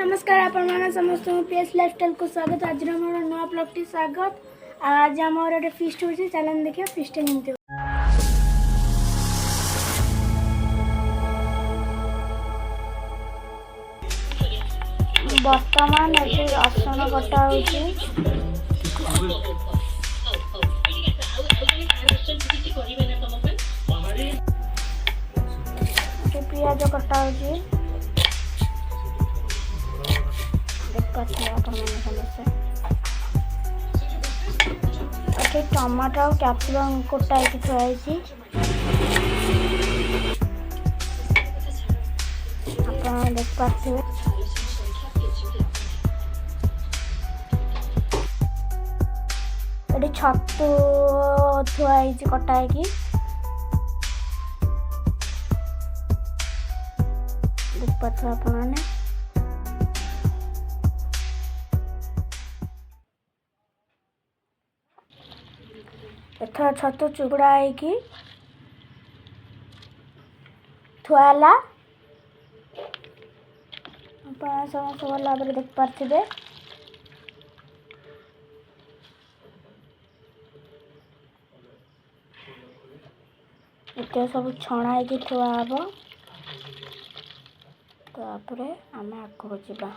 नमस्कार आपण समस्त पीएस लाइफस्टाइल को स्वागत। आज मोर नया ब्लॉग टी स्वागत। आज आमर गोटे फिस्ट हो चलन देखिए फिस्ट केमती बर्तमान ये रसुण कटा हो पियाज कटा हो टमाटो और कैप्सिकम कोटा थुआई देख पारे छतु थुआई कटाई देख पारे आपने एथर छतु चुगड़ा है थुआला समस्त भल भाव देख पारे ये सब छणा है थुआ हम तापर आम आगे जा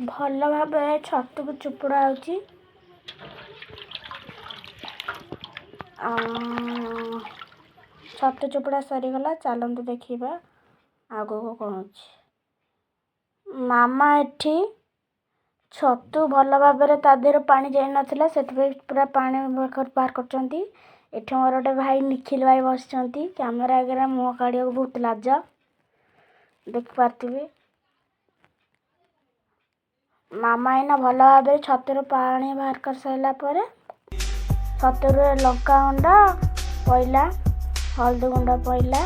भल भाव छतु को चुपुड़ा हो छतु चुपुड़ा सरीगला। चलते देखा आग को कौन मामा एठी छतु भल भाव देहर पानी जाई नथिला से पूरा पानी बाहर कर मोर गोटे भाई निखिल भाई बस कैमेरा आगे मुँह काढ़ बहुत लाज देख पारे मामा इना भल भाव छतुर पानी बाहर कर सारा पर छतुर लंका गुंड पईला हल्दी गुंड पईला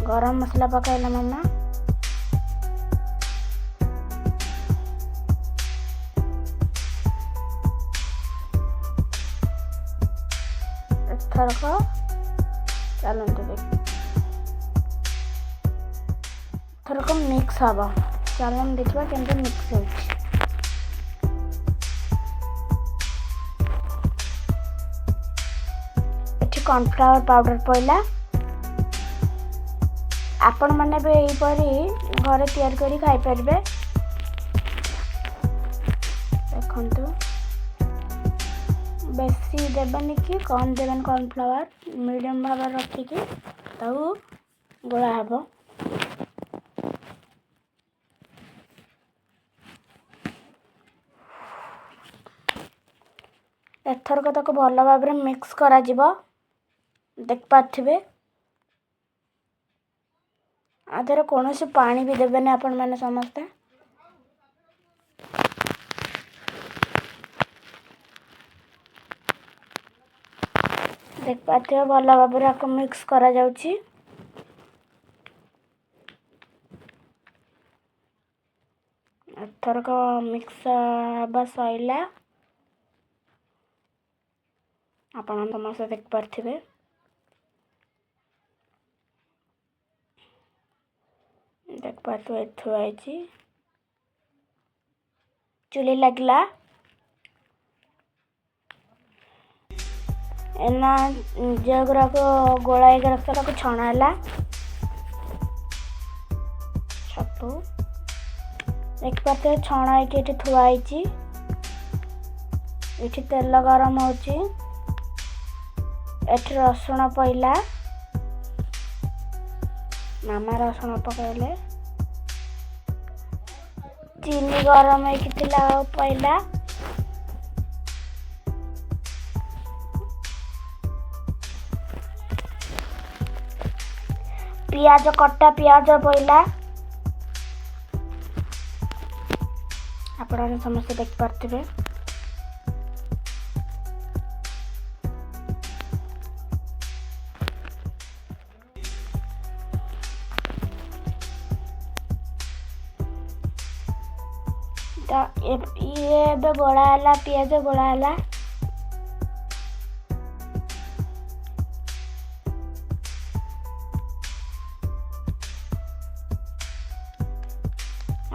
गरम मसला पकाइला मामा एथरक चलते देख एथरक मिक्स हम चलन देखा केमती मिक्स हो कॉर्नफ्लावर पाउडर पईला आपण मैंने भी यहीपरी घरे तैयार करी खाई परिबे। देखंतु बेसी देबनी कि कम देबन कॉर्नफ्लावर मीडियम भाव रखिकी ताऊ गोला हबो। एथरक ताको भल भाव मिक्स करा जिवो देख पारे आधर कौन से पानी भी देवेनि आपण मैंने समस्ते देख पारे भल भाव आपको मिक्स करा जाउची। एथरक मिक्स हवा सईला आपण समस्त देख पारे देख पारे थुआई चुली लगला एना जगराक गोलाई रखता छणाला छतु देख पारे छणाई ये थुआई ये तेल गरम होची एठी रसुण पईला मामा रसुण पकाइले चीनी गरम हो पईला पियाज कटा पियाज पईला आपण समस्त देख पारे ये गोला पियाज गोला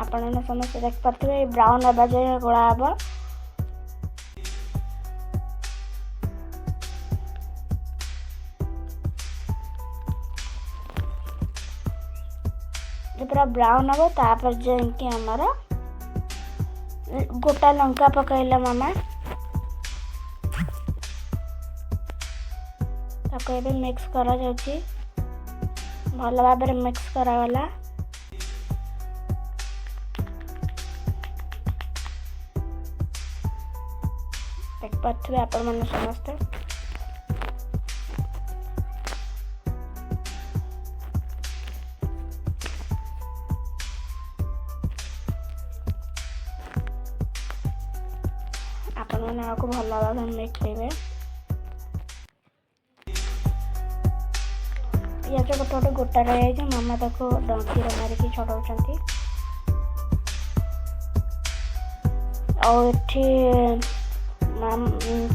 आपने समस्त देख पारे ब्राउन हवा जाए गोला हम। पूरा ब्राउन हम तापर जाकि आमर गोटा लंका पकईला मामा ताको मिक्स करा जाउची भल भाव में मिक्स करागला। देख पारे आपण मैंने समस्ते आपण मैंने आपको भल भाव में मिक्स करेंगे। पियाज गोटे गोटे गोटा रही है मामा ताको डंकी मारिकी छड़ाऊँ और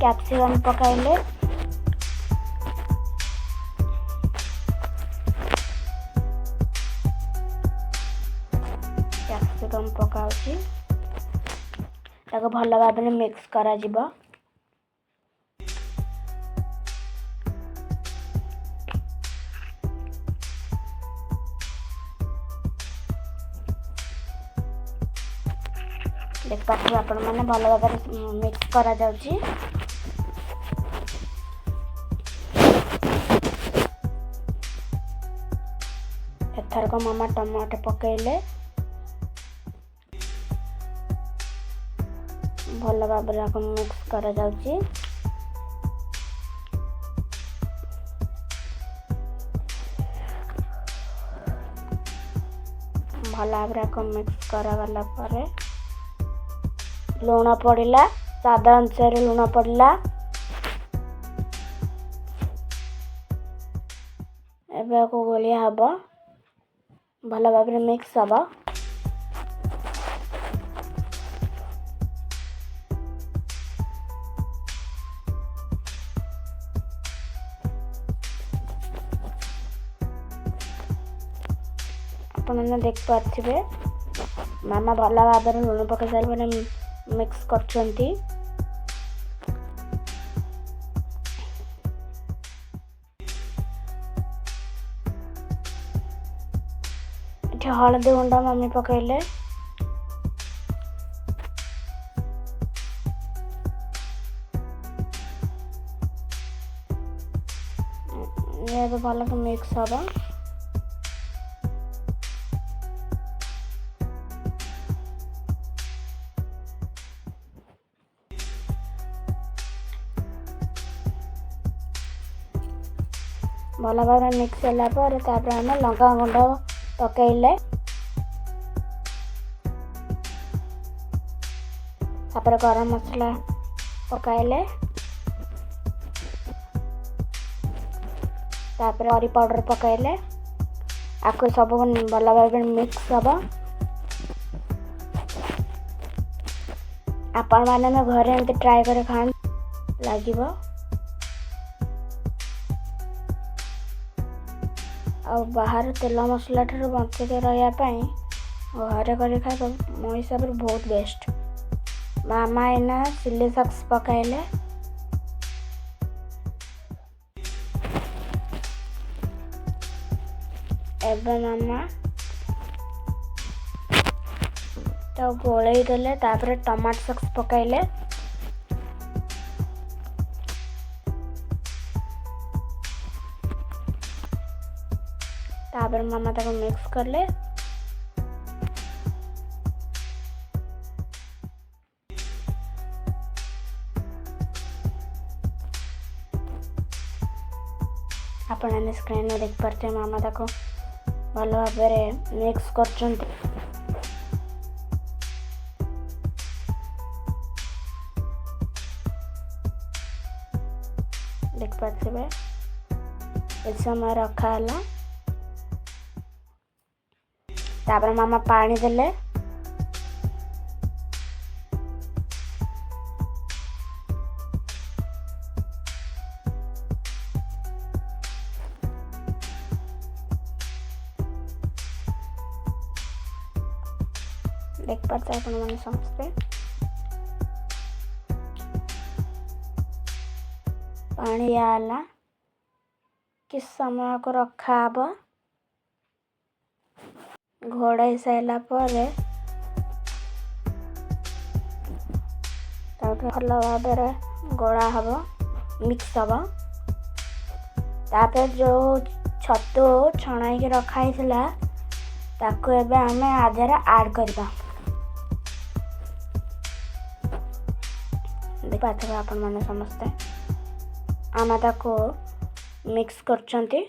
कैप्सिकम पकाइले कैप्सिकम पकाउची ताको भल भाव में मिक्स करा जिबा। देख पारे आपण मैंने भल भाव में मिक्स करा जाउची। एथरक मामा टमाटो पकेइले भल भाव में मिक्स करा जाउची। भल भाव में मिक्स करा गला परे लुण पड़ला स्वाद अनुसार लुण पड़ला। एबे को गोलिया हम भल भाव में मिक्स हम। आपने देख पारे मामा भल भाव में लुण पकई सारे मिक्स करछंती। एठी हळदी गुंडा मम्मी पकईले ये भल मिक्स हम। भल भाव में मिक्स होला पर तापर हम लंका गुंड पकईले तापर गरम मसला पकाइले तापर हरी पाउडर पकाइले आपको सब भल भाव में मिक्स हम। आपण मैंने घरे एमती ट्राए कर खान लगे और बाहर तेल मसला ठार बंचिक रही घरे कर खाଇବା मो हिसाब से बहुत बेस्ट। मामा एना चिली सॉस पकाइले एबे मामा तो गोलई देले तापर टमाटो सॉस पकाइले तापर मामा ताको मिक्स करले आपने स्क्रीन में देख पारे मामा ताको भल भाव में मिक्स करछंती। देख पारे इस समय रखा है तापर मामा पानी देले देख पार्थे आपण मैंने समझते पानी आला किस समय को रखा हब घोड़ाई सारा पर भल भाव गोड़ा हम मिक्स हम तापर जो छतु छणाई रखाई ताको एबे आमे आधेरे ऐड करबा देखा आपण मैंने समझते आम ताको मिक्स करचंती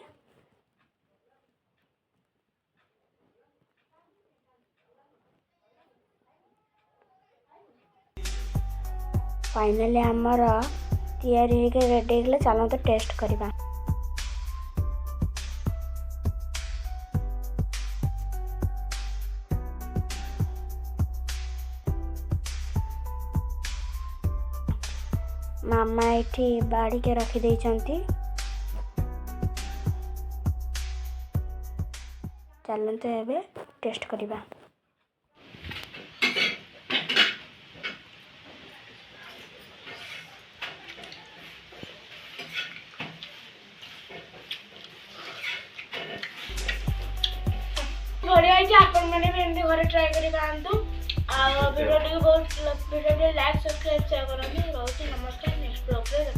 फाइनली आमर तैयारी होके रेडी होगले चलो तो टेस्ट करवा मामा एठी बाड़ी के रखी दे चंती चलो तो एबे टेस्ट करवा बढ़िया है आपण मैंने भी एमती घरे ट्राई करी खातु वीडियो बहुत वीडियो लाइक सब्सक्राइब शेयर करनी रोज नमस्कार नेक्स्ट ब्लॉग रे